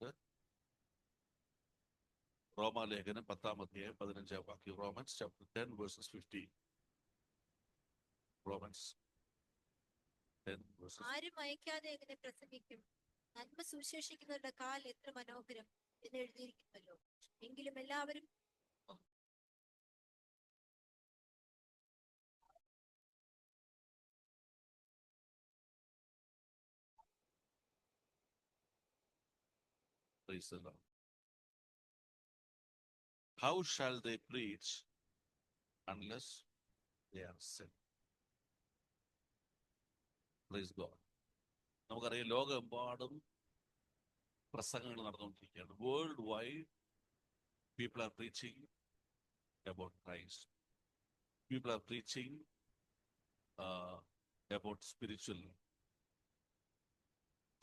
നമുക്ക് റോമാലേഖനം 10-15 Romans chapter 10 verses 15. Romans 10 verses. ആരും അയക്കാതെ എങ്ങനെ പ്രസംഗിക്കും? നന്മ സുവിശേഷിക്കുന്നവരുടെ കാൽ എത്ര മനോഹരം എന്ന് എഴുതിയിരിക്കുമല്ലോ. എങ്കിലും എല്ലാവരും Praise the Lord. How shall they preach unless they are sent? Praise God. നമുക്കറിയാം, ലോകമെമ്പാടും പ്രസംഗങ്ങൾ നടന്നുകൊണ്ടിരിക്കുകയാണ്. World wide people are preaching about Christ. People are preaching about spiritual.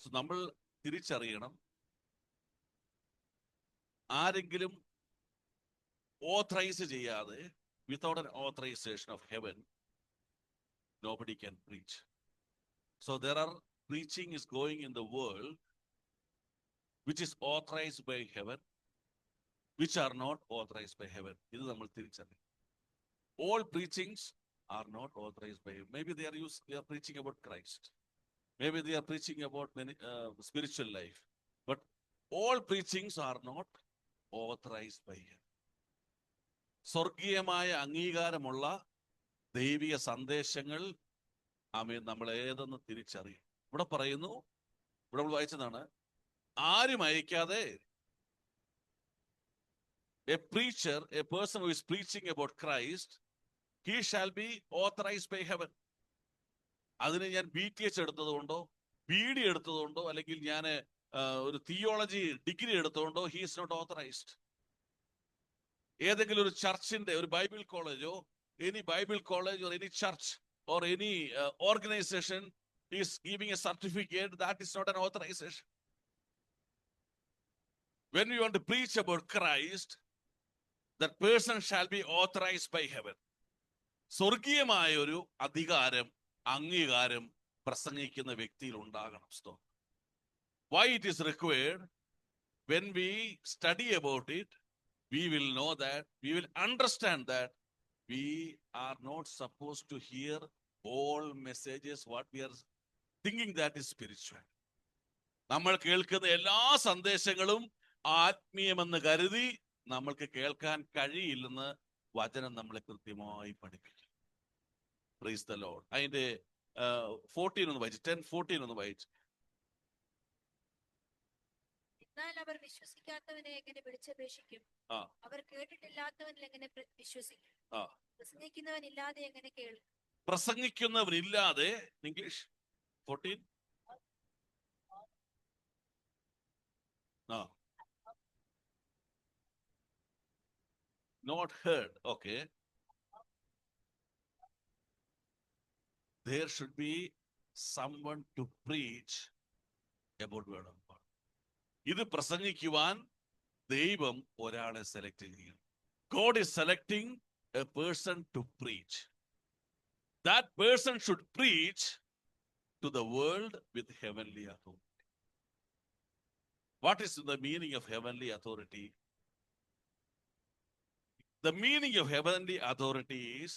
So നമ്മൾ തിരിച്ചറിയണം, ആരെങ്കിലും ഓഥറൈസ് ചെയ്യാതെ, without an authorization of heaven, nobody can preach. So there are preaching is going in the world which is authorized by heaven, which are not authorized by heaven. ഇത് നമ്മൾ തിരിച്ചറിയണം. All preachings are not authorized by heaven. Maybe they are preaching about Christ. Maybe they are preaching about many spiritual life. But all preachings are not authorized by heaven. സ്വർഗീയമായ അംഗീകാരമുള്ള ദൈവിക സന്ദേശങ്ങൾ നമ്മൾ ഏതെന്ന് തിരിച്ചറിയും. ഇവിടെ പറയുന്നു, ഇവിടെ നമ്മൾ വായിച്ചതാണ്, ആരും അയക്കാതെ a preacher, a person who is preaching about Christ, he shall be authorized by heaven. അതിന് ഞാൻ BTH എടുത്തതുകൊണ്ടോ BD എടുത്തതുകൊണ്ടോ അല്ലെങ്കിൽ ഞാൻ ഒരു തിയോളജി ഡിഗ്രി എടുത്തതുകൊണ്ടോ he is not authorized. ഏതെങ്കിലും ഒരു ചർച്ചിന്റെ, ഒരു ബൈബിൾ കോളേജോ, any Bible college or any church or any organization is giving a certificate, that is not an authorization. When we want to preach about Christ, that person shall be authorized by heaven. സ്വർഗീയമായ ഒരു അധികാരം, അംഗീകാരം പ്രസംഗിക്കുന്ന വ്യക്തിയിൽ ഉണ്ടാകണം. Why it is required? When we study about it, we will know that, we will understand that we are not supposed to hear all messages what we are thinking that is spiritual. നമ്മൾ കേൾക്കുന്ന എല്ലാ സന്ദേശങ്ങളും ആത്മീയമെന്ന് കരുതി നമ്മൾക്ക് കേൾക്കാൻ കഴിയില്ലെന്ന് വചനം നമ്മളെ കൃത്യമായി പഠിപ്പിക്കും. Praise the Lord. അതിന്റെ 14 ഒന്ന് വായിച്ചു, 10:14 ഒന്ന് വായിച്ചു. എന്നാൽ അവർ വിശ്വസിക്കാത്തവനെ എങ്ങനെ വിളിച്ചപേക്ഷിക്കും? അവർ കേട്ടിട്ടില്ലാത്തവനിൽ എങ്ങനെ വിശ്വസിക്കും? പ്രസംഗിക്കുന്നവനില്ലാതെ എങ്ങനെ കേൾക്കും? പ്രസംഗിക്കുന്നവരില്ലാതെ, English 14. Not heard. Okay. There should be someone to preach about word of God. ഇത് പ്രസംഗിക്കുവാൻ ദൈവം ഒരാളെ സെലക്ട് ചെയ്യുന്നു. God is selecting a person to preach. That person should preach to the world with heavenly authority. What is the meaning of heavenly authority? The meaning of heavenly authority is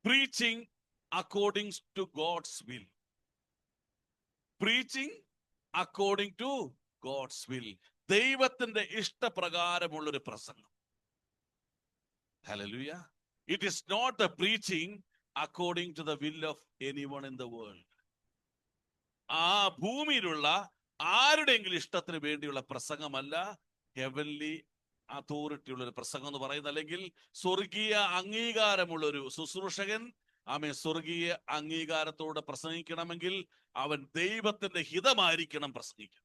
preaching according to God's will. Preaching according to God's will. ദൈവത്തിന്റെ ഇഷ്ടപ്രകാരമുള്ളൊരു പ്രസംഗം. Hallelujah. It is not the preaching according to the will of anyone in the world. ആ ഭൂമിയിലുള്ള ആരുടെയെങ്കിലും ഇഷ്ടത്തിന് വേണ്ടിയുള്ള പ്രസംഗമല്ല heavenly authority ഉള്ളൊരു പ്രസംഗം എന്ന് പറയുന്നത്. അല്ലെങ്കിൽ സ്വർഗീയ അംഗീകാരമുള്ളൊരു ശുശ്രൂഷകൻ സ്വർഗീയ അംഗീകാരത്തോടെ പ്രസംഗിക്കണമെങ്കിൽ അവൻ ദൈവത്തിന്റെ ഹിതമായിരിക്കണം പ്രസംഗിക്കുക.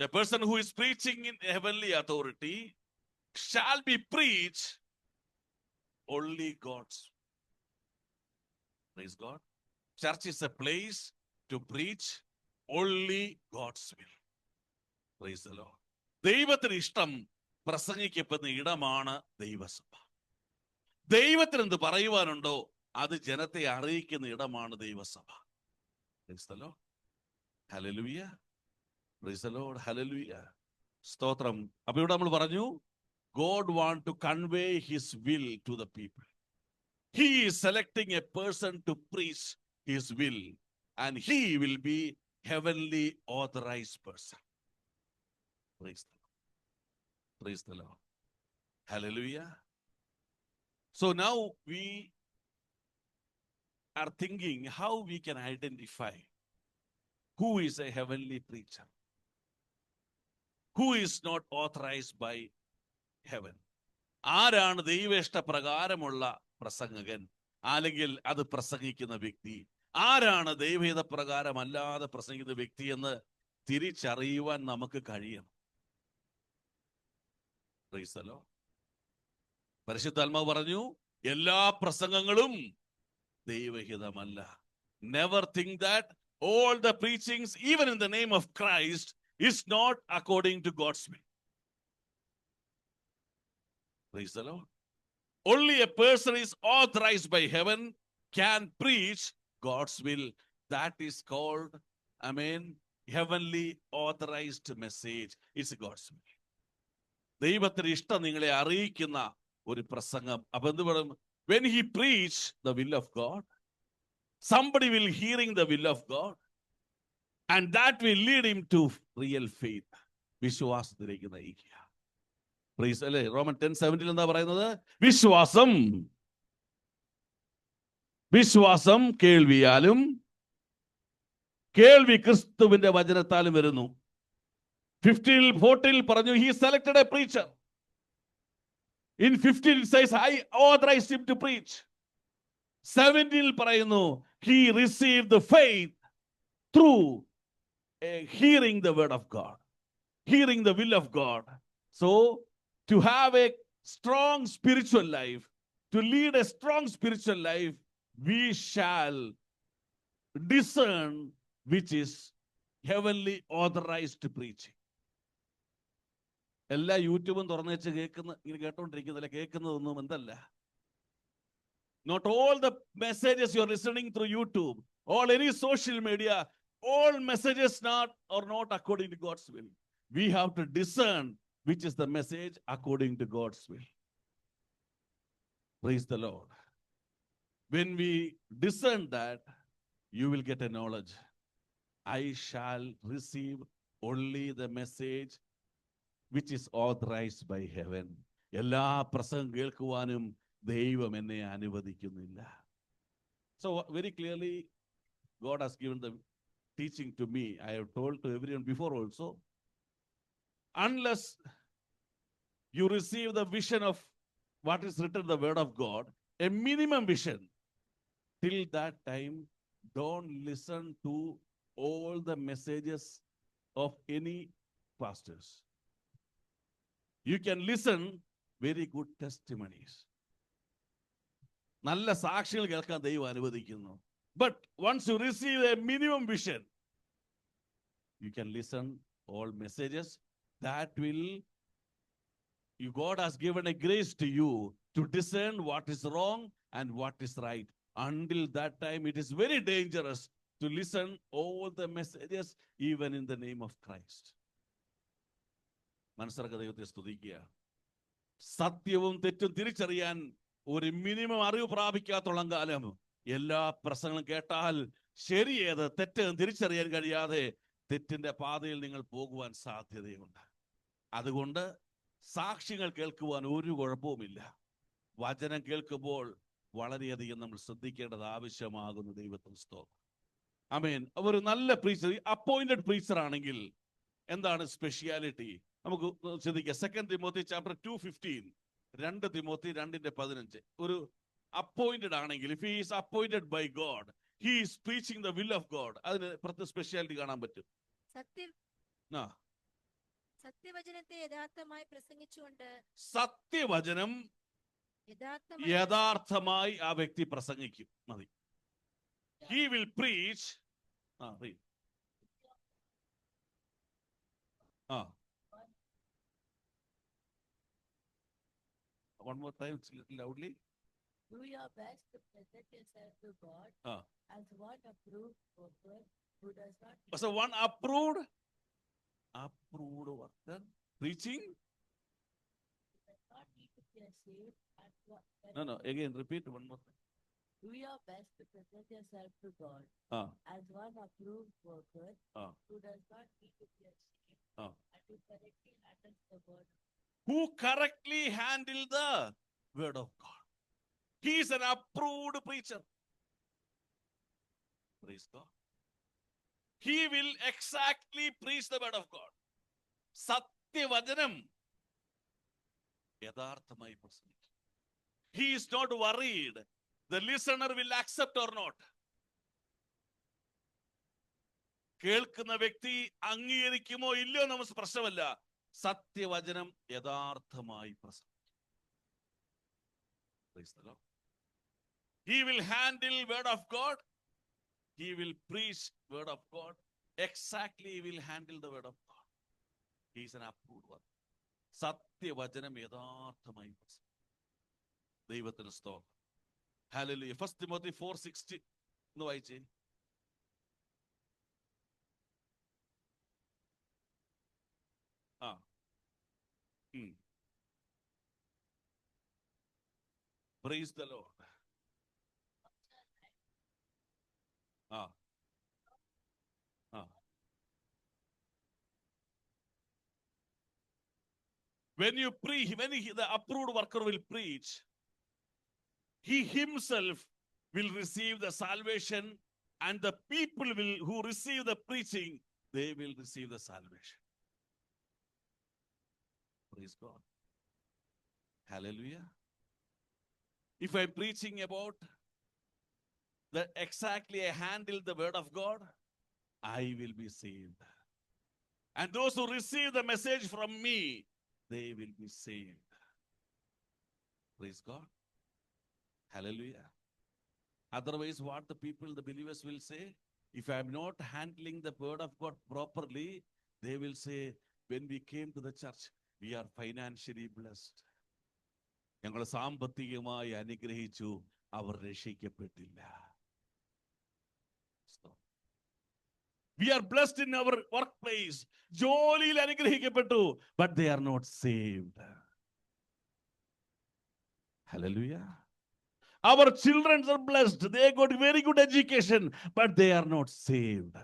The person who is preaching in heavenly authority shall be preached only God's. Praise God. Church is a place to preach only God's will. Praise the Lord. ദൈവത്തിന് ഇഷ്ടം പ്രസംഗിക്കപ്പെടുന്ന ഇടമാണ് ദൈവസഭ. ദൈവത്തിന് എന്ത് പറയുവാനുണ്ടോ അത് ജനത്തെ അറിയിക്കുന്ന ഇടമാണ് ദൈവസഭ. Praise the Lord. Hallelujah. Praise the Lord. Hallelujah. സ്തോത്രം. അപ്പൊ ഇവിടെ നമ്മൾ പറഞ്ഞു, God want to convey his will to the people. He is selecting a person to preach his will, and he will be heavenly authorized person. Praise the Lord. Praise the Lord. Hallelujah. So now we are thinking how we can identify who is a heavenly preacher, who is not authorized by heaven. ആരാണ് ദൈവേഷ്ട പ്രകാരമുള്ള പ്രസംഗകൻ, അല്ലെങ്കിൽ അത് പ്രസംഗിക്കുന്ന വ്യക്തി? ആരാണ് ദൈവഹിത പ്രകാരമല്ലാതെ പ്രസംഗിക്കുന്ന വ്യക്തി എന്ന് തിരിച്ചറിയുവാൻ നമുക്ക് കഴിയണം. Praise the Lord. പരിശുദ്ധാത്മാവ് പറഞ്ഞു, എല്ലാ പ്രസംഗങ്ങളും ദൈവഹിതമല്ല. Never think that all the preachings, even in the name of Christ, is not according to God's will. Praise the Lord. Only a person is authorized by heaven can preach God's will. That is called, heavenly authorized message. It's God's will. ദൈവത്തിന്റെ ഇഷ്ടം നിങ്ങളെ അറിയിക്കുന്ന ഒരു പ്രസംഗം. അപ്പൊ എന്ത് പറയും? When he preached the will of God, somebody will hearing the will of God, and that will lead him to real faith. വിശ്വാസത്തിലേക്ക് നയിക്കുക. Praise, അല്ലേ? റോമൻ 10:17 എന്താ പറയുന്നത്? വിശ്വാസം കേൾവിയാലും കേൾവി ക്രിസ്തുവിന്റെ വചനത്താലും വരുന്നു. 15:14 പറഞ്ഞു, he selected a preacher. In 15 it says, I authorized him to preach. 17 പറയുന്നു, he received the faith through hearing the word of God, hearing the will of God. So to have a strong spiritual life, to lead a strong spiritual life, we shall discern which is heavenly authorized preaching. എല്ലാ യൂട്യൂബും തുറന്നു വെച്ച് ഇങ്ങനെ കേട്ടോണ്ടിരിക്കുന്നില്ല, കേൾക്കുന്നതൊന്നും എന്തല്ല. Not all the messages you are listening through YouTube or any social media, all messages are not according to God's will. We have to discern which is the message according to God's will. Praise the Lord. When we discern that, you will get a knowledge. I shall receive only the message which is authorized by heaven. എല്ലാ പ്രസംഗം കേൾക്കുവാനും ദൈവം എന്നെ അനുവദിക്കുന്നില്ല. So very clearly God has given the teaching to me. I have told to everyone before also, unless you receive the vision of what is written in the word of God, a minimum vision, till that time don't listen to all the messages of any pastors. You can listen very good testimonies. നല്ല സാക്ഷികൾ കേൾക്കാൻ ദൈവം അനുവദിക്കുന്നു. But once you receive a minimum vision, you can listen all messages. That will, God has given a grace to you to discern what is wrong and what is right. Until that time, it is very dangerous to listen all the messages, even in the name of Christ. മനസ്സിലാക്കുക, ദൈവത്തെ സ്തുതിക്കുക. സത്യവും തെറ്റും തിരിച്ചറിയാൻ ഒരു minimum അറിവ് പ്രാപിക്കാത്തോളം കാലം എല്ലാ പ്രസംഗങ്ങളും കേട്ടാൽ ശരിയേത് തെറ്റെന്ന് തിരിച്ചറിയാൻ കഴിയാതെ തെറ്റിന്റെ പാതയിൽ നിങ്ങൾ പോകുവാൻ സാധ്യതയുണ്ട്. അതുകൊണ്ട് സാക്ഷ്യങ്ങൾ കേൾക്കുവാൻ ഒരു കുഴപ്പവുമില്ല. വചനം കേൾക്കുമ്പോൾ വളരെയധികം നമ്മൾ ശ്രദ്ധിക്കേണ്ടത് ആവശ്യമാകുന്നു. ദൈവത്തിന് സ്തോത്രം. ആമേൻ. ഒരു നല്ല പ്രീച്ചർ, അപ്പോയിന്റഡ് പ്രീച്ചർ ആണെങ്കിൽ എന്താണ് സ്പെഷ്യാലിറ്റി? നമുക്ക് ശ്രദ്ധിക്കാം. 2 തിമോത്തി chapter 2:15, 2 തിമോത്തി 2:15. ഒരു അപ്പോയിന്റഡ് ആണെങ്കിൽ, if he is appointed by God, he is preaching the will of God. അതിന് പ്രത്യേക സ്പെഷ്യാലിറ്റി കാണാൻ പറ്റും. സത്യവചനത്തെ യഥാർത്ഥമായി പ്രസംഗിച്ചുകൊണ്ട്, സത്യവചനം യഥാർത്ഥമായി ആ വ്യക്തി പ്രസംഗിക്കും. മതി. He will preach. One more time, loudly. Do your best to present yourself to God as one approved worker who does not. So one approved approved worker preaching. Not need to be saved and No, again repeat one more thing. do your best to present yourself to God Ah, as one approved worker ah, who does not need to be ashamed ah. and who correctly handles the word. Who correctly handle the word of God. He is an approved preacher. Praise God. He will exactly preach the word of God. സത്യവചനം യഥാർത്ഥമായി പ്രസംഗിക്കും. He is not worried the listener will accept or not. കേൾക്കുന്ന വ്യക്തി അംഗീകരിക്കുമോ ഇല്ലയോ നമുക്ക് പ്രശ്നമല്ല. സത്യവചനം യഥാർത്ഥമായി പ്രസംഗിക്കും. Praise the Lord. He will handle word of God. He will preach word of God. Exactly he will handle the word of God. He is an approved one. സത്യവചനം യഥാർത്ഥമായി പ്രസംഗിക്കും. ദൈവത്തിന് സ്തോത്രം. Hallelujah. 1 Timothy 4:16 ഒന്ന് വായിച്ചേ. ആ. Praise the Lord. Ah. Ah. When you preach, the approved worker will preach, he himself will receive the salvation, and the people who receive the preaching, they will receive the salvation. Praise God. Hallelujah. If I'm preaching about that exactly I handle the word of God, I will be saved. And those who receive the message from me, they will be saved. Praise God. Hallelujah. Otherwise, what the people, the believers will say, if I am not handling the word of God properly, they will say, when we came to the church, we are financially blessed. ഞങ്ങൾ സാമ്പത്തികമായി അനുഗ്രഹിച്ചു, അവർ രക്ഷിക്കപ്പെട്ടില്ല. We are blessed in our workplace. ജോലിയിൽ അനുഗ്രഹിക്കപ്പെട്ടു, but they are not saved. Hallelujah. Our children are blessed. They got very good education, but they are not saved.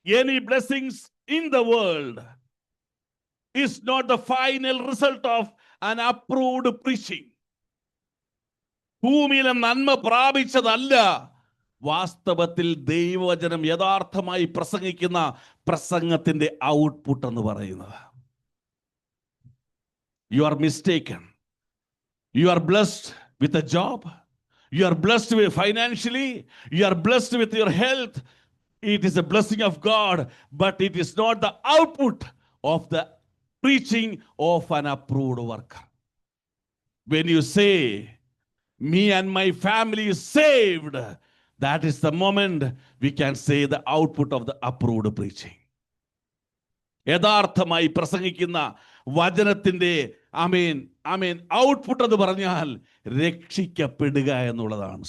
Any blessings in the world is not the final result of an approved preaching. ഭൂമിയിലെ നന്മ പ്രാപിച്ചതല്ല വാസ്തവത്തിൽ ദൈവവചനം യഥാർത്ഥമായി പ്രസംഗിക്കുന്ന പ്രസംഗത്തിന്റെ output എന്ന് പറയുന്നത്. You are mistaken. You are blessed with a job. You are blessed with financially. You are blessed with your health. It is a blessing of God, but it is not the output of the preaching of an approved worker. When you say, me and my family is saved, that is the moment we can say the output of the approved preaching. യഥാർത്ഥമായി പ്രസംഗിക്കുന്ന വചനത്തിന്റെ output എന്ന് പറഞ്ഞാൽ രക്ഷിക്കപ്പെടുക എന്നുള്ളതാണ്.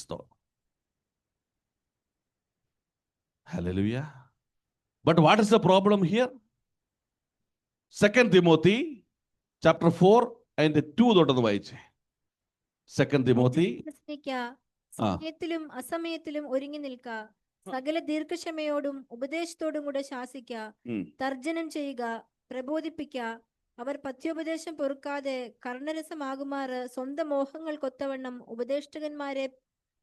Hallelujah. But what is the problem here? 2 Timothy chapter 4 and 2 തൊട്ടൊന്ന് വായിച്ചേ. 2 Timothy. സമയത്തിലും അസമയത്തിലും ഒരുങ്ങി നിൽക്ക, സകല ദീർഘക്ഷമയോടും ഉപദേശത്തോടും കൂടെ ശാസിക്ക, തർജ്ജനം ചെയ്യുക, പ്രബോധിപ്പിക്ക. അവർ പഥ്യോപദേശം പൊറുക്കാതെ കർണരസമാകുമാറ് സ്വന്തം മോഹങ്ങൾക്കൊത്തവണ്ണം ഉപദേഷ്ടകന്മാരെ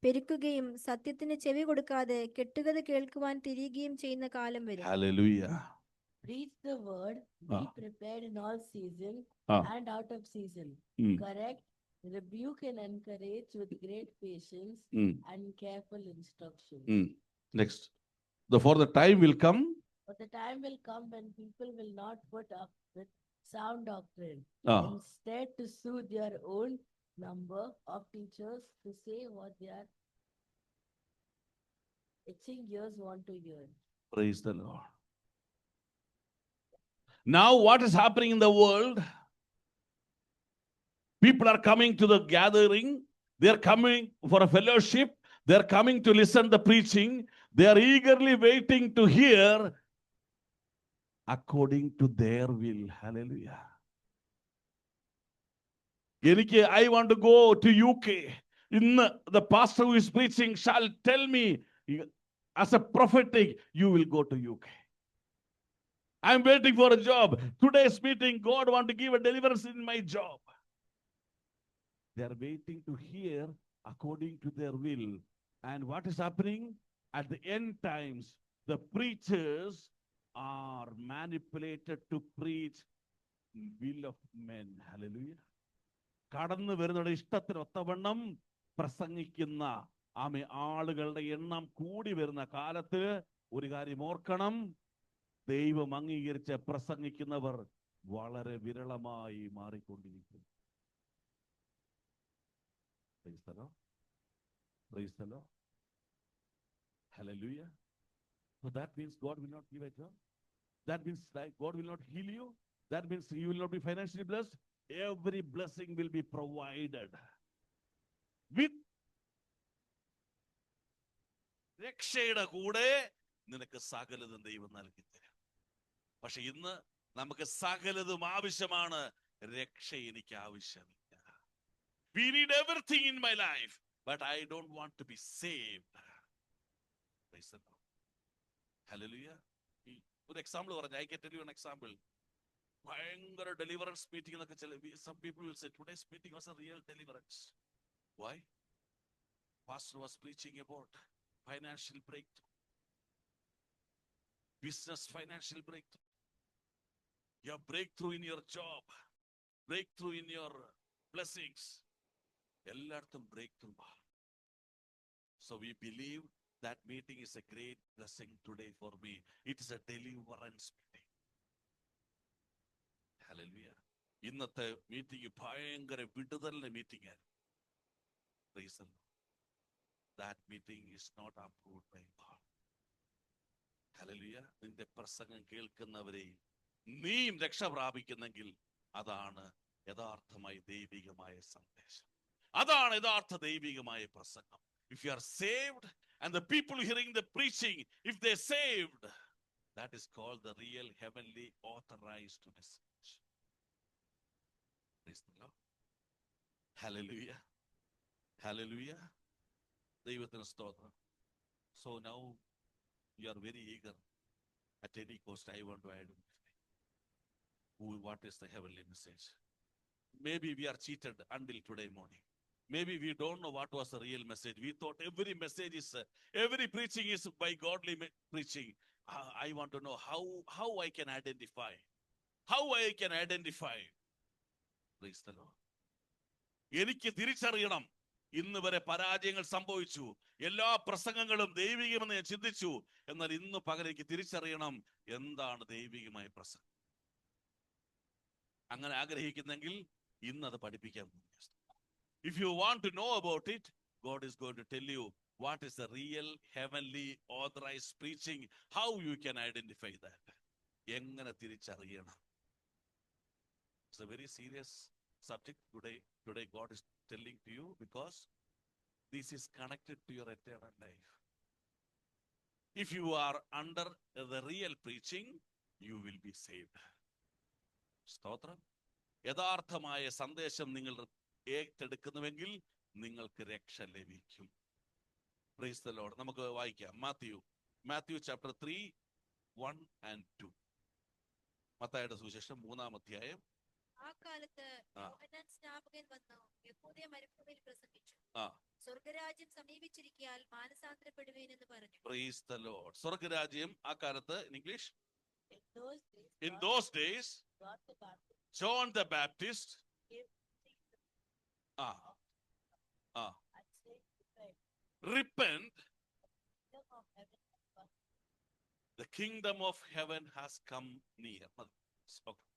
പെരുക്കുകയും സത്യത്തിന് ചെവി കൊടുക്കാതെ കെട്ടുകഥ കേൾക്കുവാൻ തിരിയുകയും ചെയ്യുന്ന കാലം വരും. Hallelujah. Preach the word, be prepared in all season and out of season. Correct, rebuke and encourage with great patience and careful instruction. Next. For the time will come. But the time will come when people will not put up with sound doctrine. Instead, to suit their own number of teachers to say what their itching ears want to hear. Praise the Lord. Now, what is happening in the world? People are coming to the gathering. They are coming for a fellowship. They are coming to listen to the preaching. They are eagerly waiting to hear according to their will. Hallelujah. I want to go to UK. The pastor who is preaching shall tell me, as a prophetic, you will go to UK. I'm waiting for a job. Today's meeting, God want to give a deliverance in my job. They are waiting to hear according to their will. And what is happening? At the end times, the preachers are manipulated to preach will of men. Hallelujah. കടന്നു വരുന്നവരുടെ ഇഷ്ടത്തിനൊത്തവണ്ണം പ്രസംഗിക്കുന്ന ആളുകളുടെ എണ്ണം കൂടി വരുന്ന കാലത്ത് ഒരു കാര്യം ഓർക്കണം, ദൈവം അംഗീകരിച്ച് പ്രസംഗിക്കുന്നവർ വളരെ വിരളമായി മാറിക്കൊണ്ടിരിക്കും. Praise the Lord. Praise the Lord. Hallelujah. So that means God will not give a job. That means like God will not heal you. That means you will not be financially blessed. Every blessing will be provided with രക്ഷയുടെ കൂടെ നിനക്ക് സകലതും ദൈവം നൽകി തരും. പക്ഷെ ഇന്ന് നമുക്ക് സകലതും ആവശ്യമാണ്, രക്ഷ എനിക്ക് ആവശ്യമില്ല. We need everything in my life, but I don't want to be saved. Praise the Lord. Hallelujah. ഒരു എക്സാമ്പിൾ പറഞ്ഞു. I can tell you an example. ഭയങ്കര ഡെലിവറൻസ് മീറ്റിംഗ് എന്നൊക്കെ some people will say today's meeting was a real deliverance. Why? Pastor was preaching about financial breakthrough, business financial breakthrough, your breakthrough in your job, breakthrough in your blessings. എല്ലായിടത്തും breakthrough. So we believe that meeting is a great blessing today for me. It is a deliverance meeting. Hallelujah. ഇന്നത്തെ meeting ഭയങ്കര വിടുതലിന്റെ meeting ആയിരുന്നു. Praise the Lord. That meeting is not approved by God. Hallelujah. നിന്റെ പ്രസംഗം കേൾക്കുന്നവരെയും നീയും രക്ഷ പ്രാപിക്കുന്നെങ്കിൽ അതാണ് യഥാർത്ഥമായി ദൈവികമായ സന്ദേശം. അതാണ് യഥാർത്ഥ ദൈവികമായ പ്രസംഗം. If you are saved and the people hearing the preaching, if they are saved, that is called the real heavenly authorized message. Praise the Lord. Hallelujah. Hallelujah. ദൈവത്തിന് സ്തോത്രം. So now you are very eager. At any cost, I want to identify what is the heavenly message. Maybe we are cheated until today morning. Maybe we don't know what was the real message. We thought every message is, every preaching is by godly preaching. I want to know how I can identify. How I can identify. Praise the Lord. എനിക്ക് തിരിച്ചറിയണം. ഇന്ന് വരെ പരാജയങ്ങൾ സംഭവിച്ചു, എല്ലാ പ്രസംഗങ്ങളും ദൈവികമെന്ന് ഞാൻ ചിന്തിച്ചു. എന്നാൽ ഇന്ന് പകരം എനിക്ക് തിരിച്ചറിയണം എന്താണ് ദൈവികമായ പ്രസംഗം. അങ്ങനെ ആഗ്രഹിക്കുന്നെങ്കിൽ ഇന്ന് അത് പഠിപ്പിക്കാൻ പോകുന്നു. If you want to know about it, God is going to tell you what is the real heavenly authorized preaching, how you can identify that. എങ്ങനെ തിരിച്ചറിയണം. It's a very serious subject today God is telling to you, because this is connected to your eternal life. If you are under the real preaching, you will be saved. സ്തോത്രം. യഥാർത്ഥമായ സന്ദേശം നിങ്ങൾ ഏറ്റെടുക്കുന്നുവെങ്കിൽ നിങ്ങൾക്ക് രക്ഷ ലഭിക്കും. Praise the Lord. നമുക്ക് വായിക്കാം. Matthew chapter 3, 1 and 2. മത്തായിയുടെ സുവിശേഷം 3-ാം അധ്യായം. ആ കാലത്ത് യോഹന്നാൻ സ്നാപകൻ വന്നു യഹൂദയ മരുഭൂമിയിൽ പ്രസംഗിച്ചു, സ്വർഗരാജ്യം സമീപിച്ചിരിക്കയാൽ മാനസാന്തരപ്പെടുവീൻ എന്ന് പറഞ്ഞു. Praise the Lord. സ്വർഗരാജ്യം ആ കാലത്ത്, in English, in those days John the Baptist repent, the kingdom of heaven has come near. Okay.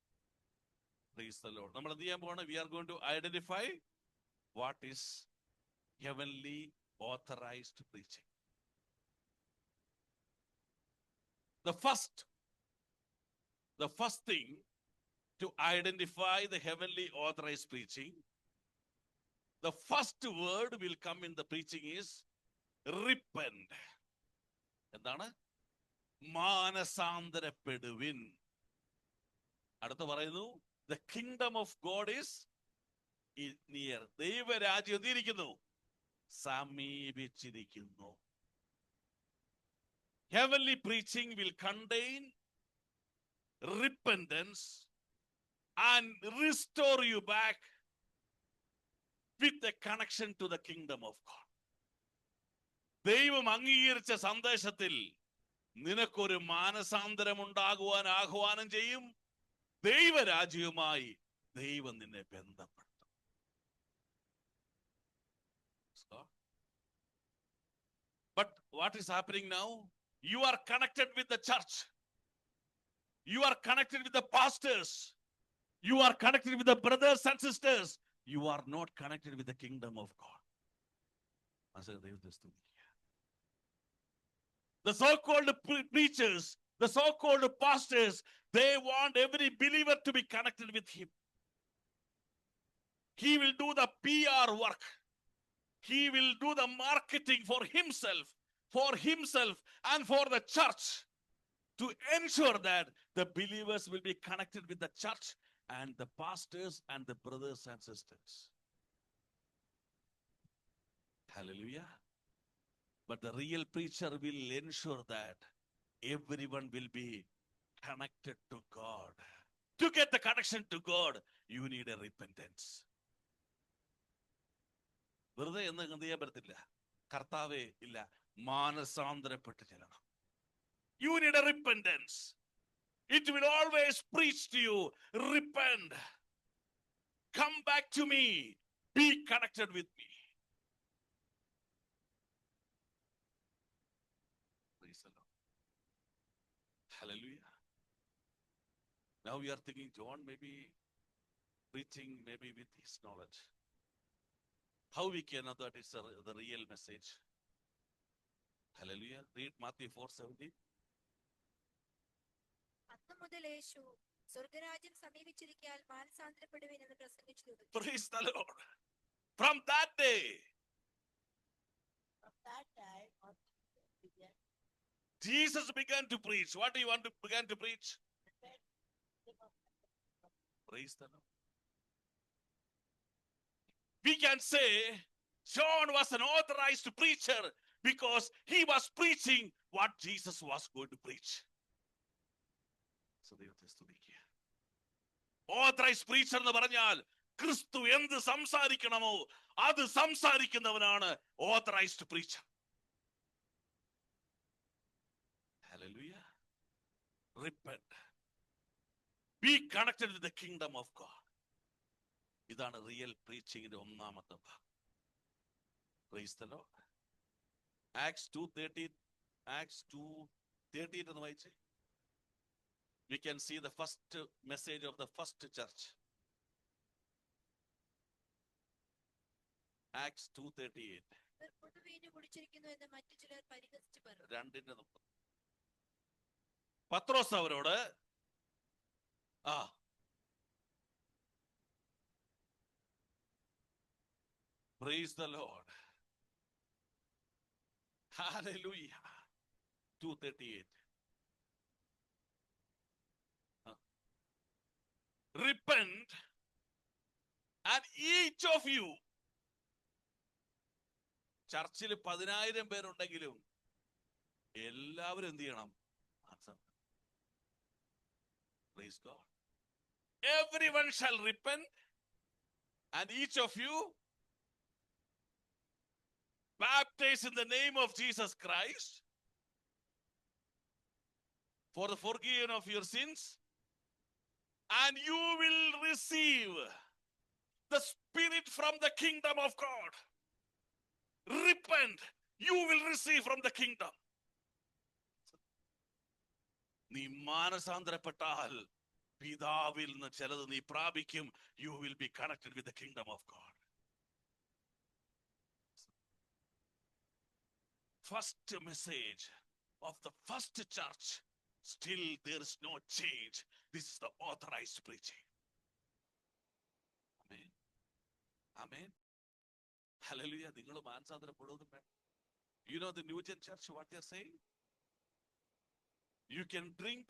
Praise the Lord. നമ്മൾ എന്ത് ചെയ്യാൻ പോവാണ്? We are going to identify what is heavenly authorized preaching. The first thing to identify the heavenly authorized preaching, the first word will come in the preaching is repent. എന്താണ്? മാനസാന്തരപ്പെടുവിൻ. അടുത്ത പറയുന്നു, the kingdom of God is near. ദൈവരാജ്യം എത്തിയിരിക്കുന്നു, സമീപിച്ചിരിക്കുന്നു. Heavenly preaching will contain repentance and restore you back with a connection to the kingdom of God. ദൈവം അംഗീകരിച്ച സന്ദേശത്തിൽ നിനക്കൊരു മാനസാന്തരം ഉണ്ടാകുവാൻ ആഹ്വാനം ചെയ്യും. ദൈവരാജ്യവുമായി ദൈവം നിന്നെ ബന്ധപ്പെടുത്തും. But what is happening now? You are connected with the church. You are connected with the pastors. You are connected with the brothers and sisters. You are not connected with the kingdom of God. The so-called preachers, the so-called pastors, they want every believer to be connected with him. He will do the PR work. He will do the marketing for himself and for the church, to ensure that the believers will be connected with the church and the pastors and the brothers and sisters. Hallelujah. But the real preacher will ensure that everyone will be connected to God. To get the connection to God, you need a repentance. വെറുതെ എന്ന് എന്ത് ചെയ്യാൻ പറ്റത്തില്ല, കർത്താവേ ഇല്ല, മാനസാന്തരപ്പെട്ട് ചെല്ലണം. You need a repentance. It will always preach to you, repent, come back to me, be connected with me. Praise the Lord. Hallelujah. Now we are thinking John may be preaching maybe with his knowledge. How we can know that it's the real message? Hallelujah. Read Matthew 4:17. അന്ന് മുതൽ യേശു സ്വർഗ്ഗരാജ്യം സമീപിച്ചിരിക്കാൻ മാനസാന്തരപ്പെടുവിൻ എന്ന് പ്രസംഗിച്ചു. Praise the Lord. From that day, Jesus began to preach. What do you want to begin to preach? Praise the Lord. We can say John was an authorized preacher because he was preaching what Jesus was going to preach. So ദൈവത്തെ സ്തുതിക്കുക. Authorized preacher എന്ന് പറഞ്ഞാൽ ക്രിസ്തു എന്ത് സംസാരിക്കണമോ അത് സംസാരിക്കുന്നവനാണ് authorized preacher. Hallelujah. Repent. Be connected with the kingdom of God. ഇതാണ് real പ്രീച്ചിങ്ങിന്റെ ഒന്നാമത്തെ ഭാഗം. Praise the Lord. Acts 2:13 എന്ന് വായിച്ചേ. We can see the first message of the first church. Acts 2:38. പത്രോസ് അവരോട് Praise the Lord. Hallelujah. 2:38. Repent and each of you. ചർച്ചിൽ 10,000 പേരുണ്ടെങ്കിലും എല്ലാവരും എന്ത് ചെയ്യണം? Praise God. Everyone shall repent and each of you baptize in the name of Jesus Christ for the forgiveness of your sins, and you will receive the Spirit from the kingdom of God. Repent, you will receive from the kingdom. നീ മാനസാന്തരപ്പെട്ടാൽ പിതാവിൽ നിന്ന് ചിലത് നീ പ്രാപിക്കും. You will be connected with the kingdom of God. First message of the first church, still there is no change. This is the authorized preaching. Amen. Amen. Hallelujah. നിങ്ങൾ മാനസാന്തരപ്പെടുവതും വേണം. You know the New Gen Church, what they are saying? You can drink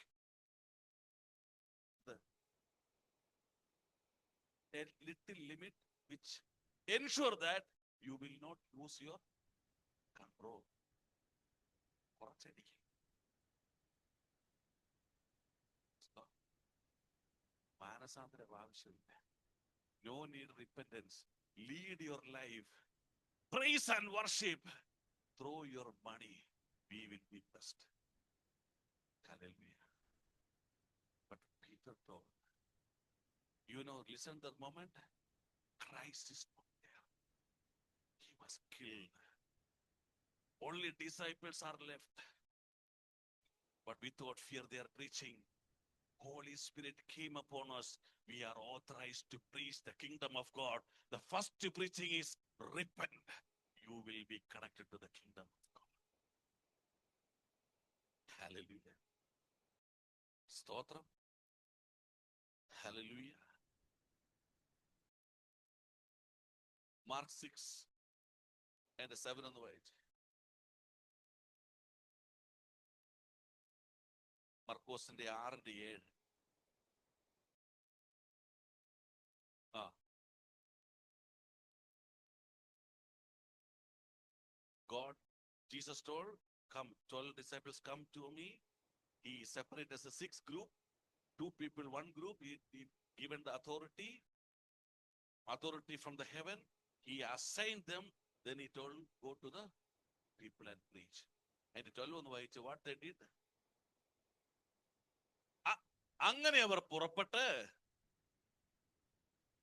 a little limit which ensure that you will not lose your control. കുറച്ചടിക്കും. മാനസാന്തരം ആവശ്യമില്ല. No need repentance. Lead your life. Praise and worship. Throw your money. We will be blessed. Hallelujah. But Peter told, listen to the moment. Christ is not there. He was killed. Only disciples are left. But without fear they are preaching. Holy Spirit came upon us. We are authorized to preach the kingdom of God. The first preaching is repent. You will be connected to the kingdom of God. Hallelujah. Stotram. Hallelujah. Mark 6 and 7 on the way. മർക്കോസിന്റെ 6:7. God, Jesus told, come, 12 disciples come to me. He separated as a 6 group, 2 people, 1 group. He given the authority from the heaven. He assigned them. Then he told, go to the people and preach. And 12 on the way, what they did? അങ്ങനെ അവർ പുറപ്പെട്ട്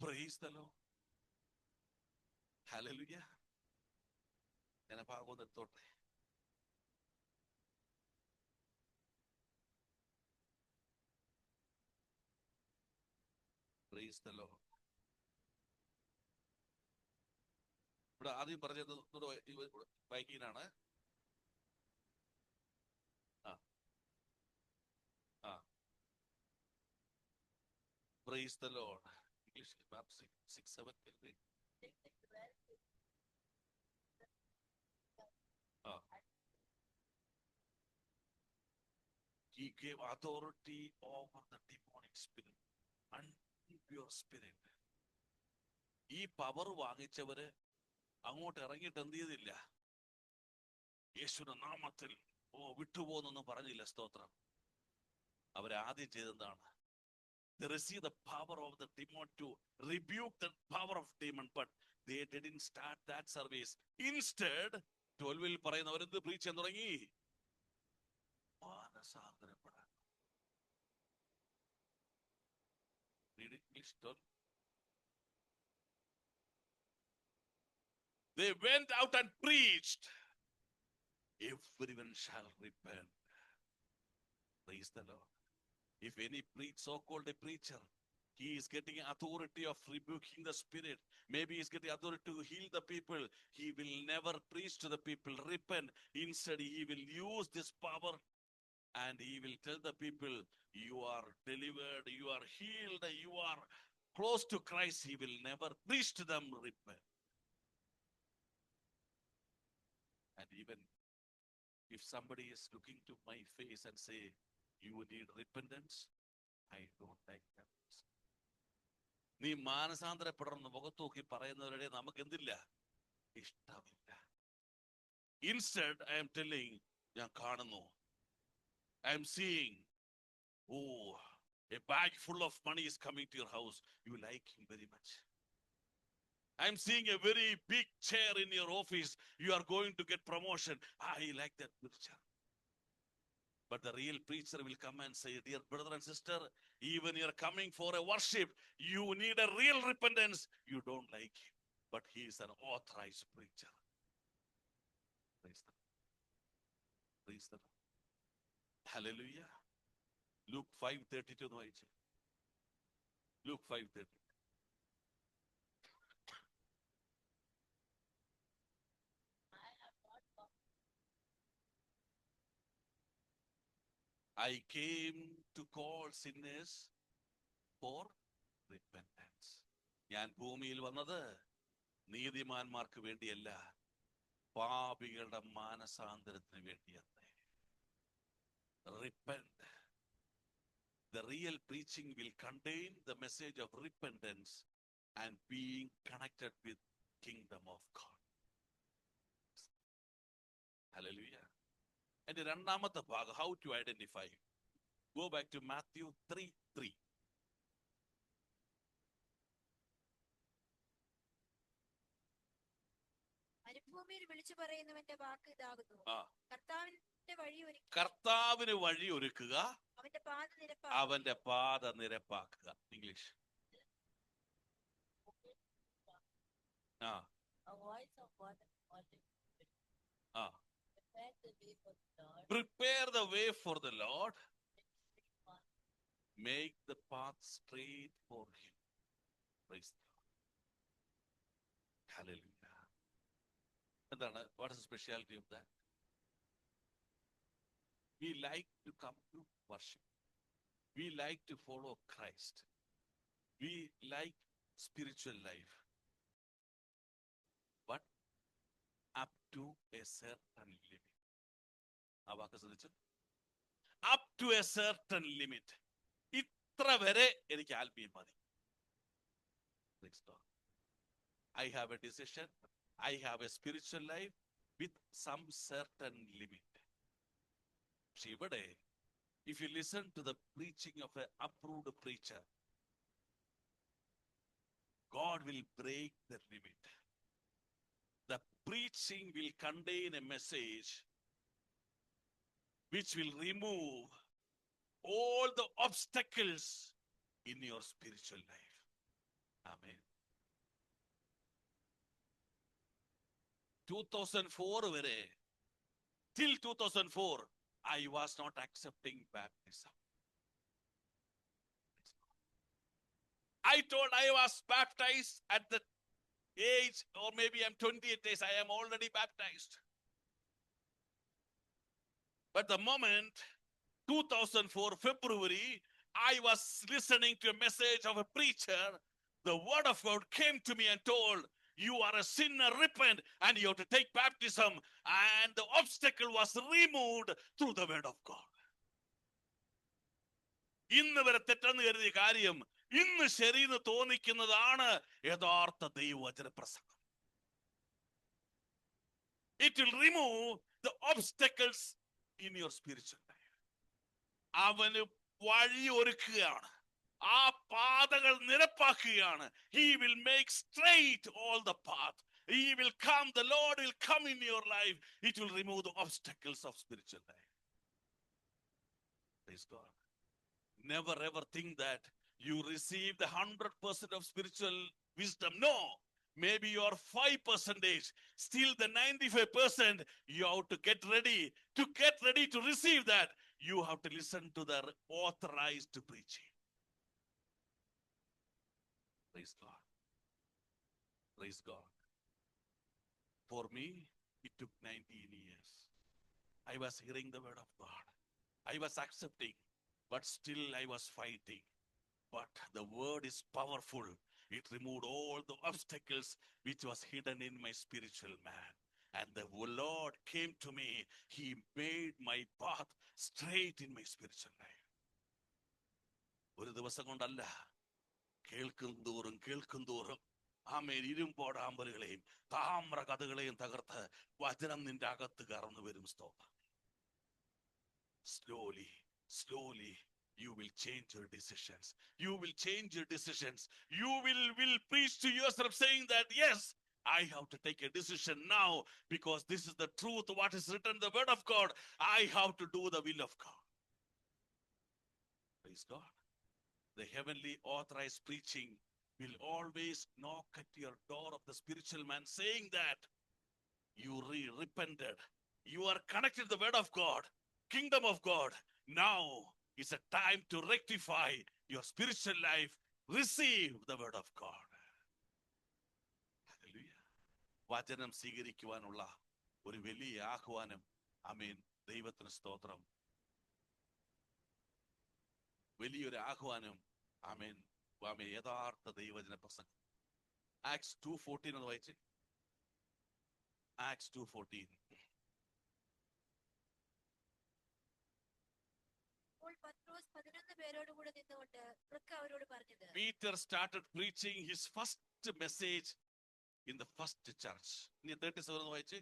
praise the Lord. Hallelujah. ഞാൻ ഭാഗം നിർത്തോട്ടെ. Praise the Lord. ഇവിടെ ആദ്യം പറഞ്ഞത് ബൈക്കിനാണ്. Praise the Lord. English, map 6-7. He gave authority over the demonic spirit, impure spirit. ഈ power വാങ്ങിച്ചവര് അങ്ങോട്ട് ഇറങ്ങിയിട്ട് എന്ത് ചെയ്തില്ല? യേശുവിന്റെ നാമത്തിൽ വിട്ടുപോന്നൊന്നും പറഞ്ഞില്ല. സ്തോത്രം. അവരാദ്യം ചെയ്തെന്താണ്? They received the power of the demon to rebuke the power of demon, but they didn't start that service. Instead, 12 പറയുന്നവരെന്ത് preach ചെയ്യാൻ തുടങ്ങി? മാനസാന്തരപ്പെടാൻ. Read English 12. They went out and preached. Everyone shall repent. Praise the Lord. If any so-called a preacher, he is getting authority of rebuking the spirit. Maybe he is getting authority to heal the people. He will never preach to the people, repent. Instead, he will use this power and he will tell the people, you are delivered, you are healed, you are close to Christ. He will never preach to them, repent. And even if somebody is looking to my face and say, you need repentance, I don't like that. നീ മാനസാന്തരപ്പെടണമെന്ന് മുഖത്ത് നോക്കി പറയുന്നവരുടെ നമുക്ക് എന്തില്ല? ഇഷ്ടമില്ല. Instead, I am telling, ഞാൻ കാണുന്നു, I am seeing, a bag full of money is coming to your house. You like him very much. I am seeing a very big chair in your office. You are going to get promotion. I like that picture. But the real preacher will come and say, dear brother and sister, even you are coming for a worship, you need a real repentance. You don't like him, but he is an authorized preacher. Praise the Lord. Praise the Lord. Hallelujah. Luke 5:32. Luke 5:30. I came to call sinners for repentance. ഞാൻ ഭൂമിയിൽ വന്നത് നീതിമാന്മാർക്ക് വേണ്ടിയല്ല, പാപികളുടെ മാനസാന്തരത്തിന് വേണ്ടിയത്രേ. Repent. The real preaching will contain the message of repentance and being connected with kingdom of God. Hallelujah. And the രണ്ടാമത്തെ ഭാഗം, how to identify. Go back to Matthew 3:3. മരുഭൂമിയിൽ വിളിച്ചു പറയുന്നവന്റെ വാക്ക് ഇതാകുന്നു, കർത്താവിന് വഴി ഒരുക്കുക, അവന്റെ പാത നിരപ്പാക്കുക. English. Prepare the way for the Lord. Make the path straight for him. Praise the Lord. Hallelujah. What is the specialty of that? We like to come to worship. We like to follow Christ. We like spiritual life. But up to a certain limit. Up to a certain limit. ഇത്ര വരെ എനിക്ക് ആത്മീയം മതി. I have a decision. I have a spiritual life with some certain limit. If you listen to the preaching of an approved preacher, God will break the limit. The preaching will contain a message which will remove all the obstacles in your spiritual life. Amen. 2004 vare, till 2004, I was not accepting baptism. I told I was baptized at the age, or maybe I'm 28 days, I am already baptized. But the moment 2004 February, I was listening to a message of a preacher, the word of God came to me and told, you are a sinner, repent, and you have to take baptism. And the obstacle was removed through the word of God. ഇന്ന് വരെ തെറ്റെന്ന് കരുതിയ കാര്യം ഇന്ന് ശരിയെന്ന് തോന്നിക്കുന്നതാണ് യഥാർത്ഥ ദൈവവചന പ്രസംഗം. It will remove the obstacles in your spiritual life. അവന് വഴി ഒരുക്കുകയാണ്, ആ പാതകൾ നിരപ്പാക്കുകയാണ്. He will make straight all the path. He will come, the Lord will come in your life. It will remove the obstacles of spiritual life. Praise God. Never ever think that you receive the 100% of spiritual wisdom. No, maybe you are 5%. Still the 95%, you have to get ready. To get ready to receive that, you have to listen to the authorized preaching. Praise God. Praise God. For me, it took 19 years. I was hearing the word of God. I was accepting, but still I was fighting. But the word is powerful. It removed all the obstacles which was hidden in my spiritual man. And the Lord came to me. He made my path straight in my spiritual life. ഒരു ദിവസം കൊണ്ടല്ല, കേൾക്കും തോറും ആമേൻ ഇരുമ്പോടാമ്പലുകളെയും താമ്ര കഥകളെയും തകർത്ത് വചനം നിന്റെ അകത്ത് കടന്നു വരും. സ്തോത്രം. Slowly you will change your decisions. You will change your decisions. You will preach to yourself saying that, yes, I have to take a decision now because this is the truth, what is written in the word of God. I have to do the will of God. Praise God. The heavenly authorized preaching will always knock at your door of the spiritual man saying that you repented. You are connected to the word of God, kingdom of God. Now is a time to rectify your spiritual life. Receive the word of God. Hallelujah. വചനം സ്വീകരിക്കുവാനുള്ള ഒരു വലിയ ആഹ്വാനം. ആമേൻ. ദൈവത്തിന് സ്തോത്രം. വലിയൊരു ആഹ്വാനം. ആമേൻ. ആമേൻ. യഥാർത്ഥ ദൈവവചന പ്രസംഗം. Acts 2:14 എന്ന് വായിച്ചേ. Acts 2:14. അപ്പോൾ പത്രോസ് 11 പേരോട് കൂടെ നിന്നുകൊണ്ട് ഉറക്കെ അവരോട് പറഞ്ഞത്, Peter started preaching his first message in the first church. ഇനി 37 ഒന്ന് വായിച്ച്.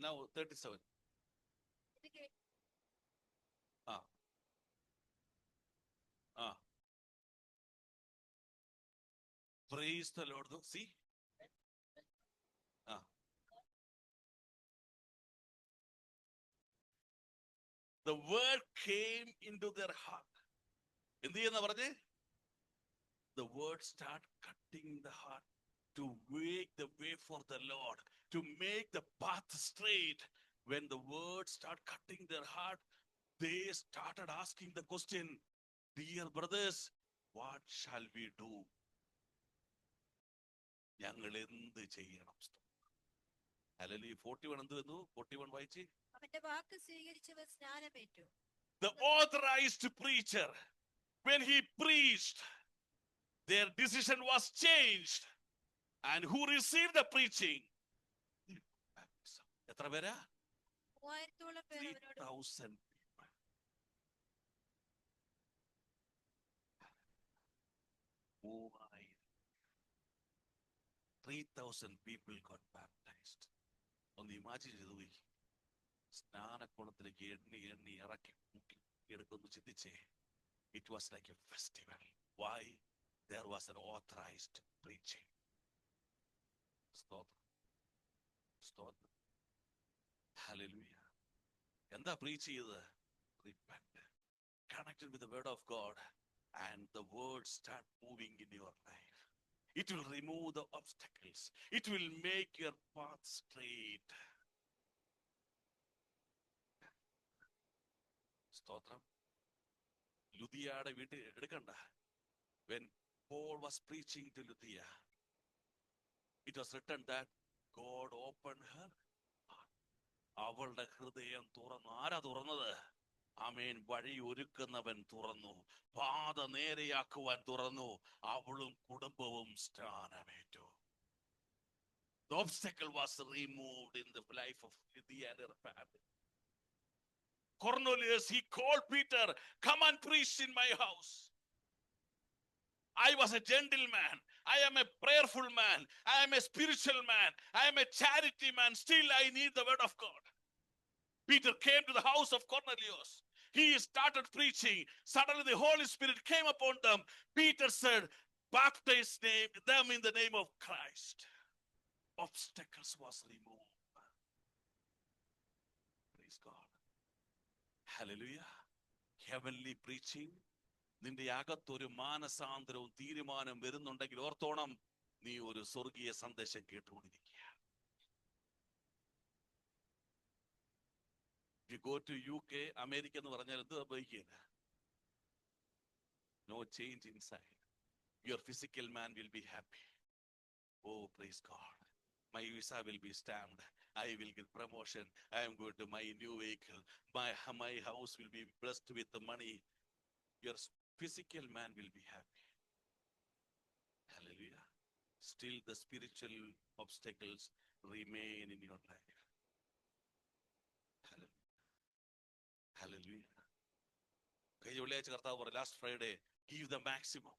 Now 37. ഇത് കേട്ട് ആ ആ Praise the Lord. See? Ah. The word came into their heart. എന്ത് ചെയ്യുന്ന പറഞ്ഞേ? The word start cutting the heart to make the way for the Lord, to make the path straight. When the word start cutting their heart, they started asking the question, dear brothers, what shall we do? ഞങ്ങൾ എന്ത് ചെയ്യണം? Hallelujah. 41 എന്ത് വന്നു? 41 വായിച്ച്. അവന്റെ വാക്ക് സ്വീകരിച്ചവർ സ്നാനമേറ്റു. The authorized preacher, when he preached, their decision was changed. And who received the preaching? എത്ര പേരാ? 3000 പേർ അവനോട് 3,000 people. 3,000 people got baptized. ഒന്ന് ഇമാജിൻ ചെയ്തു പോയി. സ്നാനക്കുളത്തിലേക്ക് എണ്ണി എണ്ണി ഇറക്കി മുക്കി എടുക്കുന്നു. ചിന്തിച്ചേ. It was like a festival. Why? There was an authorized preaching. സ്തോത്രം. സ്തോത്രം. Hallelujah. എന്താ preach ചെയ്തത്? Repent. Connected with the word of God, and the word start moving in your life. It will remove the obstacles. It will make your path straight. സ്തോത്രം. ലുദിയയുടെ വീട്ടിൽ എടുക്കണ്ട. When Paul was preaching to Lydia, it was written that God opened her heart. അവളുടെ ഹൃദയം തുറന്നു. ആരാ തുറന്നത്? ആമേൻ. വഴി ഒരുക്കുന്നവൻ തുറന്നു. പാത നേരെയാക്കുവാൻ തുറന്നു. അവളും കുടുംബവും സ്നാനമേറ്റു. The obstacle was removed in the life of Lydia and her family. Cornelius, he called Peter, come and preach in my house. I was a gentleman. I am a prayerful man. I am a spiritual man. I am a charity man. Still, I need the word of God. Peter came to the house of Cornelius. He started preaching. Suddenly, the Holy Spirit came upon them. Peter said, baptize them in the name of Christ. Obstacles was removed. Praise God. Hallelujah. Heavenly preaching. നിന്റെ അകത്തൊരു മാനസാന്തരവും തീരുമാനം വരുന്നുണ്ടെങ്കിൽ ഓർത്തോണം, നീ ഒരു സ്വർഗീയ സന്ദേശം കേട്ടുകൊണ്ടിരിക്കുക. You go to UK, America എന്ന് പറഞ്ഞാൽ എന്ത് സംഭവിക്കുകയില്ല. No change inside. Your physical man will be happy. Oh, praise God. My visa will be stamped. I will get promotion. I am going to my new vehicle. My house will be blessed with the money. Your physical man will be happy. Hallelujah. Still the spiritual obstacles remain in your life. Hallelujah. Hallelujah. കഴിഞ്ഞ വെള്ളിയാഴ്ച കർത്താവ് പറഞ്ഞു, last Friday, give the maximum.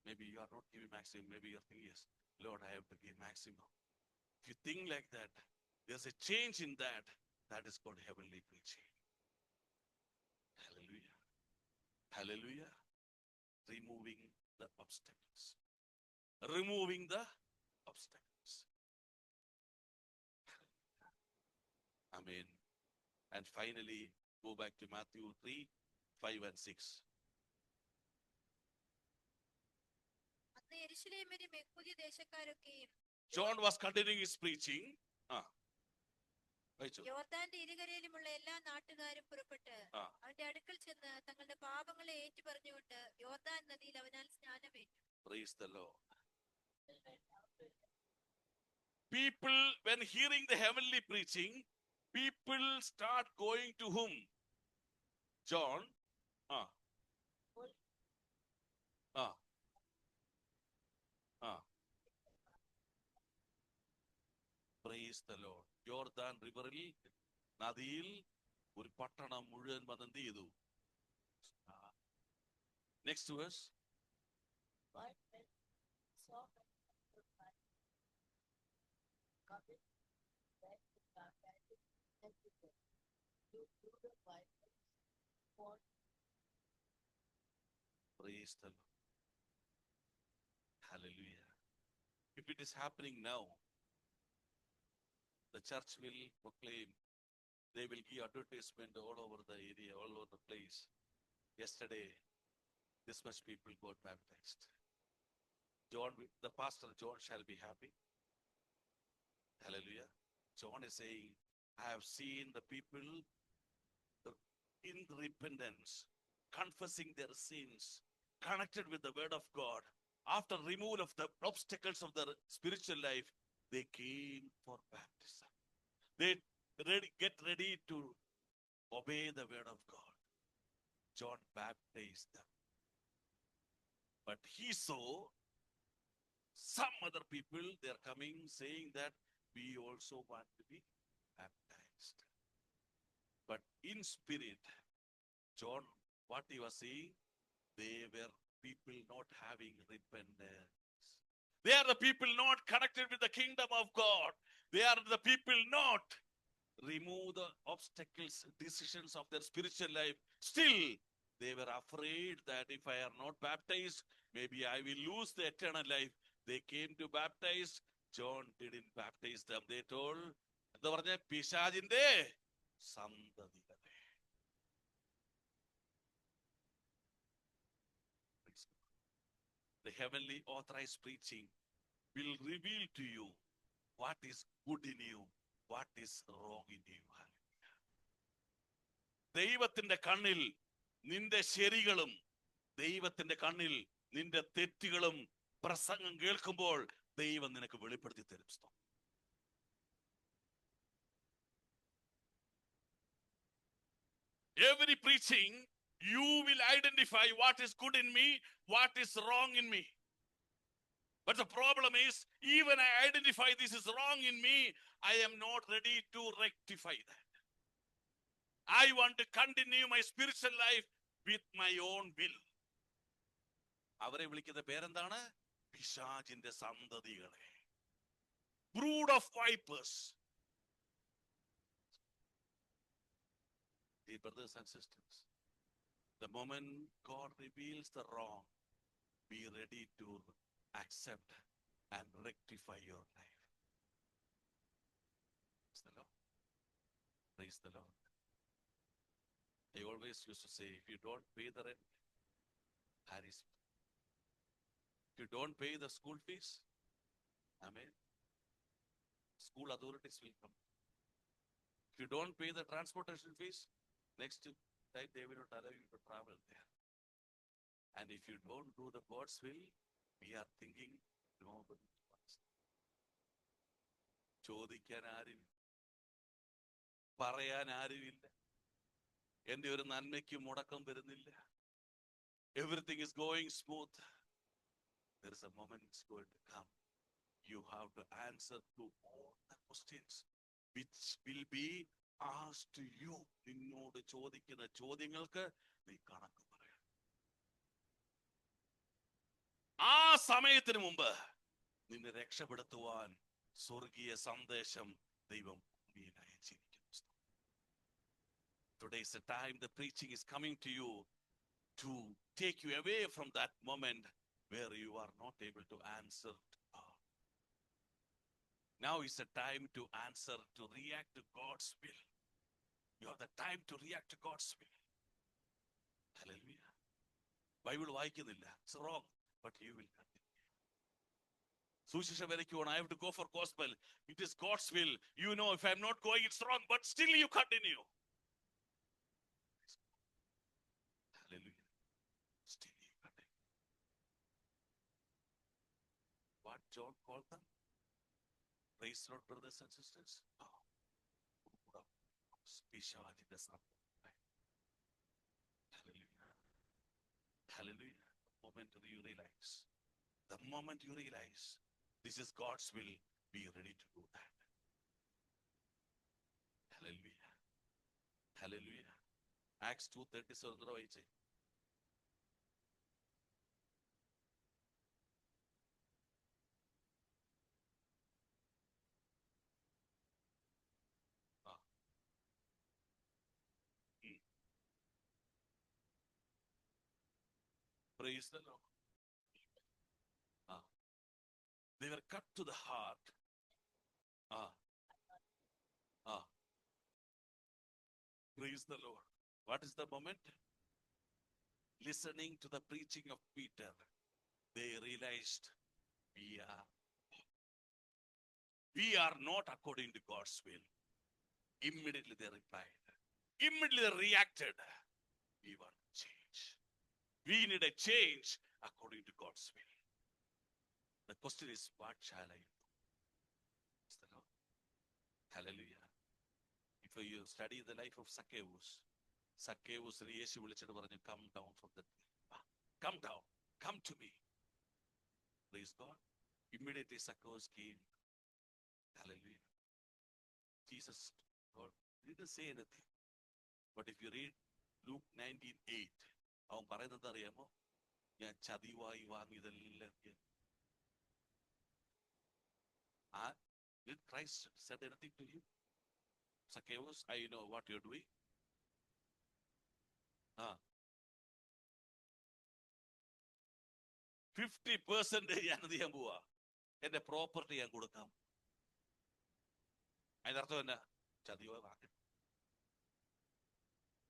Maybe you are not giving maximum. Maybe you are thinking, yes, Lord, I have to give maximum. If you think like that, there's a change in that. That is called heavenly preaching. Hallelujah. Hallelujah. Removing the obstacles. Removing the obstacles. Amen. And finally, go back to Matthew 3, 5 and 6. അന്ന് യെരൂശലേമിലും യെഹൂദ്യ ദേശക്കാരൊക്കെയും John was continuing his preaching. യോർദാന്റെ ഇരുകരയിലുമുള്ള എല്ലാ നാട്ടുകാരും പുറപ്പെട്ട് അവന്റെ അടുക്കൽ ചെന്ന് തങ്ങളുടെ പാപങ്ങളെ ഏറ്റുപറഞ്ഞുകൊണ്ട് യോർദാൻ നദിയിൽ അവനാൽ സ്നാനമേറ്റു. Praise the Lord. People, when hearing the heavenly preaching, people start going to whom? John. Praise the Lord. യോർദാൻ റിവറിൽ നദിയിൽ ഒരു പട്ടണം മുഴുവൻ വന്ന് എന്ത് ചെയ്തു? Next verse. But when he saw the sacrifice coming, then he commanded everyone to do the violence for Praise the Lord. Hallelujah. If it is happening now, the church will proclaim, they will give advertisement all over the area, all over the place. Yesterday, this much people got baptized. John, the pastor John shall be happy. Hallelujah. John is saying, I have seen the people in repentance, confessing their sins, connected with the word of God. After removal of the obstacles of their spiritual life, they came for baptism. They get ready to obey the word of God. John baptized them. But he saw some other people, they are coming saying that we also want to be baptized. But in spirit, John, what he was saying, they were people not having repentance. They are the people not connected with the kingdom of God. They are the people not remove the obstacles, decisions of their spiritual life. Still, they were afraid that if I am not baptized, maybe I will lose the eternal life. They came to baptize. John didn't baptize them. They told, എന്താ പറഞ്ഞ, പിശാചിന്റെ സന്തതികളെ. The heavenly authorized preaching will reveal to you what is good in you, what is wrong in you. ദൈവത്തിന്റെ കണ്ണിൽ നിന്റെ ശരികളും ദൈവത്തിന്റെ കണ്ണിൽ നിന്റെ തെറ്റുകളും പ്രസംഗം കേൾക്കുമ്പോൾ ദൈവം നിനക്ക് വെളിപ്പെടുത്തി തരും. Every preaching, you will identify what is good in me, what is wrong in me. But the problem is, even I identify this is wrong in me, I am not ready to rectify that. I want to continue my spiritual life with my own will. അവരെ വിളിക്കുന്ന പേരെന്താണ്? പിശാചിന്റെ സന്തതികളെ. Brood of vipers. Dear brothers and sisters, the moment God reveals the wrong, be ready to accept and rectify your life. Praise the Lord. Praise the Lord. I always used to say, if you don't pay the rent, harass me. If you don't pay the school fees, amen, school authorities will come. If you don't pay the transportation fees, next time they will not allow you to travel there. And if you don't do the God's will, we are thinking nobody wants. ചോദിക്കാൻ ആരുമില്ല, പറയാൻ ആരുമില്ല, എന്റെ ഒരു നന്മയ്ക്ക് മുടക്കം വരുന്നില്ല. Everything is going smooth. There is a moment it's going to come. You have to answer to all the questions which will be asked to you. നിന്നോട് ചോദിക്കുന്ന ചോദ്യങ്ങൾക്ക് നീ കണക്ക് പറയണം. ആ സമയത്തിന് മുമ്പ് നിന്നെ രക്ഷപ്പെടുത്തുവാൻ സ്വർഗീയ സന്ദേശം ദൈവം ഭൂമിയിൽ അയച്ചിരിക്കുന്നു. Today is the time the preaching is coming to you to take you away from that moment where you are not able to answer to God. Now is the time to answer, to react to God's will. You have the time to react to God's will. Hallelujah. Bible വായിക്കുന്നില്ല, it's wrong, but you will continue. സുവിശേഷം വരയ്ക്കുവാൻ I have to go for gospel. It is God's will. You know, if I'm not going, it's wrong, but still you continue. Hallelujah. Still you continue. What John called them? Praise the Lord, brothers and sisters. പിശാചിന്റെ സന്തതികളെ. Hallelujah. Hallelujah. The moment you realize this is God's will, be ready to do that. Hallelujah. Hallelujah. Acts 2:37 വായിച്ചേ. Praise the Lord. They were cut to the heart. Praise the Lord. What is the moment? Listening to the preaching of Peter, they realized we are not according to God's will. Immediately they replied. Immediately they reacted. We want change. We need a change according to God's will. The question is, what shall I do? Praise the Lord. Hallelujah. If you study the life of Zacchaeus, യേശു വിളിച്ചിട്ട് പറഞ്ഞു, come down from the come down, come to me. Praise God. Immediately Zacchaeus came. Hallelujah. Jesus didn't say anything. But if you read Luke 19:8, അവൻ പറയുന്നത് അറിയാമോ? ഞാൻ ചതിവായി വാങ്ങിയതെല്ലാം. Did Christ said anything to you? Zacchaeus, I know what you're doing. 50% ഞാൻ എന്ത് ചെയ്യാൻ പോവാ? എന്റെ property ഞാൻ കൊടുക്കാം. അതിനർത്ഥം എന്നാ? ചതിവായി വാങ്ങി.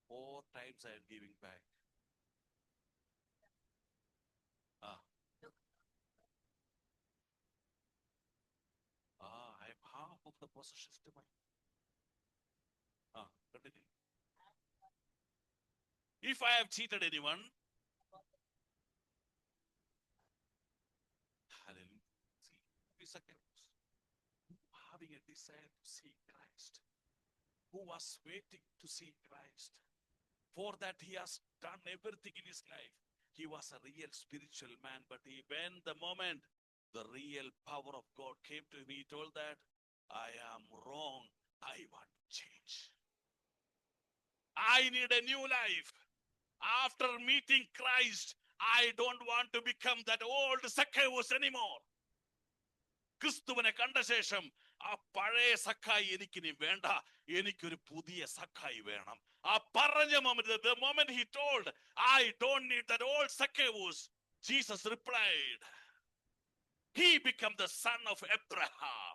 4 times I am giving back. I am half of the possessions to my. Continue. If I have cheated anyone, hallelujah. See, Zacchaeus, having a desire to see Christ, who was waiting to see Christ. For that he has done everything in his life. He was a real spiritual man, but when the moment the real power of God came to him, he told that I am wrong. I want change. I need a new life. After meeting Christ, I don't want to become that old Zacchaeus anymore. ക്രിസ്തുവിനെ കണ്ട ശേഷം ആ പഴയ സക്കായി എനിക്കിനി വേണ്ട, എനിക്കൊരു പുതിയ സക്കായി വേണം. ആ പറഞ്ഞ moment, the moment he told, I don't need that old Zacchaeus, Jesus replied, he became the son of Abraham.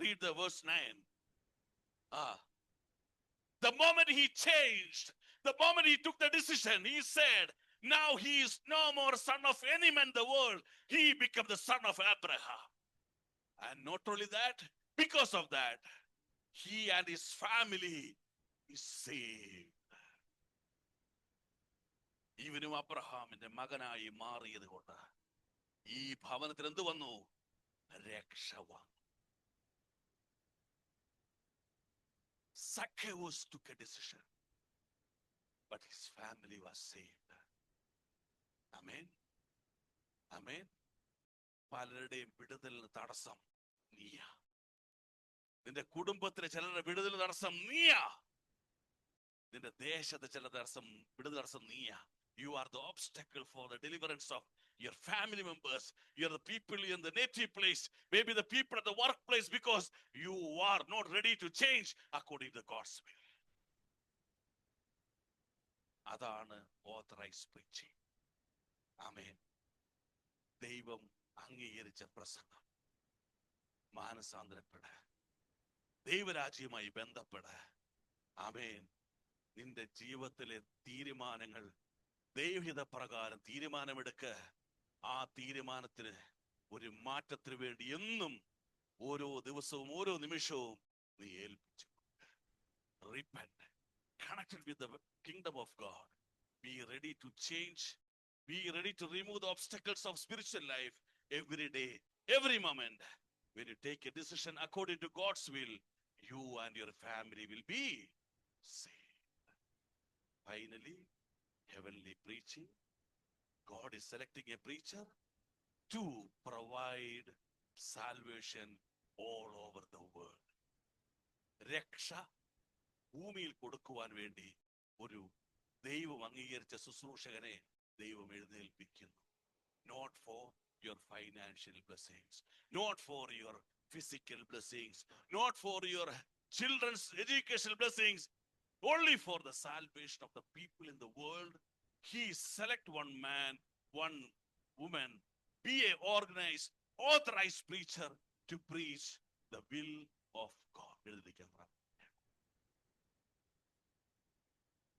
Read the verse 9. The moment he changed, the moment he took the decision, he said, now he is no more son of any man in the world. He became the son of Abraham. And not only that, because of that, he and his family is saved. ഇവനും അബ്രഹാമിന്റെ മകനായി മാറിയത് കൊണ്ട് ഈ ഭവനത്തിൽ എന്ത് വന്നു? രക്ഷ വന്നു. Zacchaeus took a decision, but his family was saved. Amen. Amen. പലരുടെയും വിടുതലിന് തടസ്സം നീയാ. നിന്റെ കുടുംബത്തിലെ ചിലരുടെ വിടുതൽ തടസ്സം നീയാ. നിന്റെ ദേശത്തെ ചില വിടുതൽ തടസ്സം നീയാ. You are the obstacle for the deliverance of your family members. You are the people in the native place, maybe the people at the workplace, because you are not ready to change according to God's will. അതാണ് authorized preaching. ആമേൻ. ദൈവം അംഗീകരിച്ച പ്രസംഗം. മാനസാന്തരപ്പെട, ദൈവരാജ്യവുമായി ബന്ധപ്പെട. ആമേൻ. നിന്റെ ജീവിതത്തിലെ തീരുമാനങ്ങൾ ദൈവഹിത പ്രകാരം തീരുമാനമെടുക്ക. ആ തീരുമാനത്തിന് ഒരു മാറ്റത്തിന് വേണ്ടി എന്നും ഓരോ ദിവസവും ഓരോ നിമിഷവും നീ ഏൽപ്പിച്ചു. Repent, connected with the kingdom of God. Be ready to change. Be ready to remove the obstacles of spiritual life every day, every moment. When you take a decision according to God's will, you and your family will be saved. Finally, heavenly preaching. God is selecting a preacher to provide salvation all over the world. രക്ഷ ഭൂമിയിൽ കൊടുക്കുവാൻ വേണ്ടി ഒരു ദൈവം അംഗീകരിച്ച ശുശ്രൂഷകനെ ദൈവം എഴുന്നേൽപ്പിക്കുന്നു. Not for your financial blessings, not for your physical blessings, not for your children's educational blessings, only for the salvation of the people in the world. He select one man, one woman, be a organized, authorized preacher to preach the will of God. എഴുതിക്കാൻ